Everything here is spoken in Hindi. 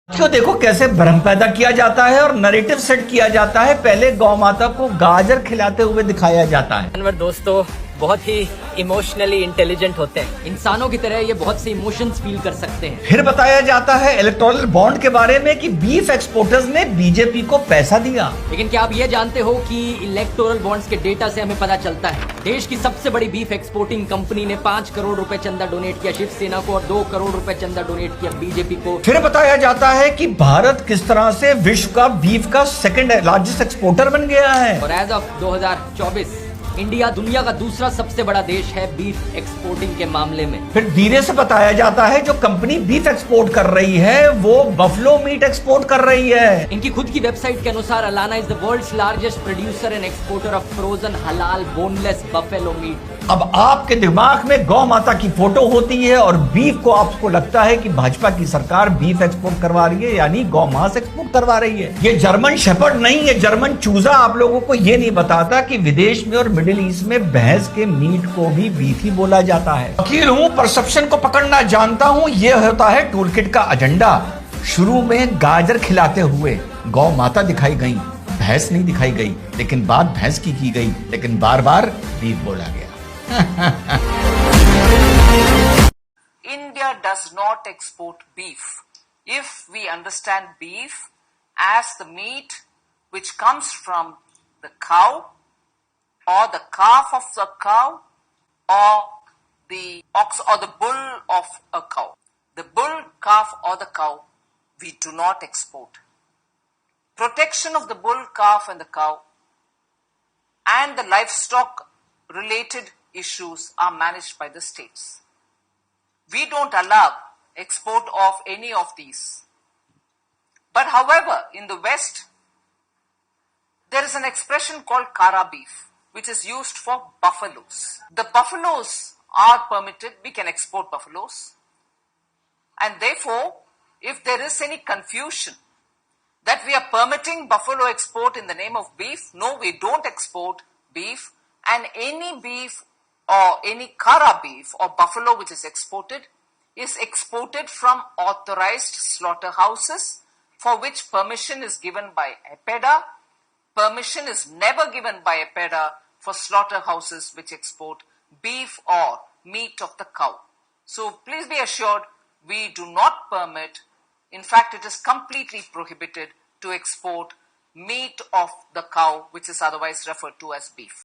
क्यों देखो कैसे भ्रम पैदा किया जाता है और नैरेटिव सेट किया जाता है। पहले गौ माता को गाजर खिलाते हुए दिखाया जाता है। जानवर दोस्तों बहुत ही इमोशनली इंटेलिजेंट होते हैं। इंसानों की तरह ये बहुत से इमोशंस फील कर सकते हैं। फिर बताया जाता है इलेक्टोरल बॉन्ड के बारे में कि बीफ एक्सपोर्टर्स ने बीजेपी को पैसा दिया। लेकिन क्या आप ये जानते हो कि इलेक्टोरल बॉन्ड्स के डेटा से हमें पता चलता है देश की सबसे बड़ी बीफ एक्सपोर्टिंग कंपनी ने 5 करोड़ रुपए चंदा डोनेट किया शिवसेना को और 2 करोड़ रुपए चंदा डोनेट किया बीजेपी को। फिर बताया जाता है कि भारत किस तरह से विश्व का बीफ का सेकंड लार्जेस्ट एक्सपोर्टर बन गया है। और एज ऑफ 2024 इंडिया दुनिया का दूसरा सबसे बड़ा देश है बीफ एक्सपोर्टिंग के मामले में। फिर धीरे से बताया जाता है जो कंपनी बीफ एक्सपोर्ट कर रही है वो बफलो मीट एक्सपोर्ट कर रही है। इनकी खुद की वेबसाइट के अनुसार Allana is the world's largest producer and exporter of frozen halal boneless buffalo meat. अब आपके दिमाग में गौ माता की फोटो होती है और बीफ को आपको लगता है कि भाजपा की सरकार बीफ एक्सपोर्ट करवा रही है, यानी गौ मांस एक्सपोर्ट करवा रही है। ये जर्मन शेपर्ड नहीं है, जर्मन चूजा आप लोगों को ये नहीं बताता कि विदेश में और मिडिल ईस्ट में भैंस के मीट को भी बीफ ही बोला जाता है। वकील हूं, परसेप्शन को पकड़ना जानता हूं, यह होता है टूलकिट का एजेंडा। शुरू में गाजर खिलाते हुए गौ माता दिखाई गई, भैंस नहीं दिखाई गई, लेकिन बात भैंस की गई, लेकिन बार बार बीफ बोला गया। India does not export beef. If we understand beef as the meat which comes from the cow or the calf of the cow or the ox or the bull of a cow. The bull, calf or the cow we do not export. Protection of the bull, calf and the cow and the livestock related issues are managed by the states. We don't allow export of any of these. But however, in the West, there is an expression called kara beef, which is used for buffaloes. The buffaloes are permitted, we can export buffaloes. And therefore, if there is any confusion that we are permitting buffalo export in the name of beef, no, we don't export beef. And any beef or any kara beef or buffalo which is exported from authorized slaughterhouses for which permission is given by EPEDA. Permission is never given by EPEDA for slaughterhouses which export beef or meat of the cow. So please be assured we do not permit, in fact it is completely prohibited to export meat of the cow which is otherwise referred to as beef.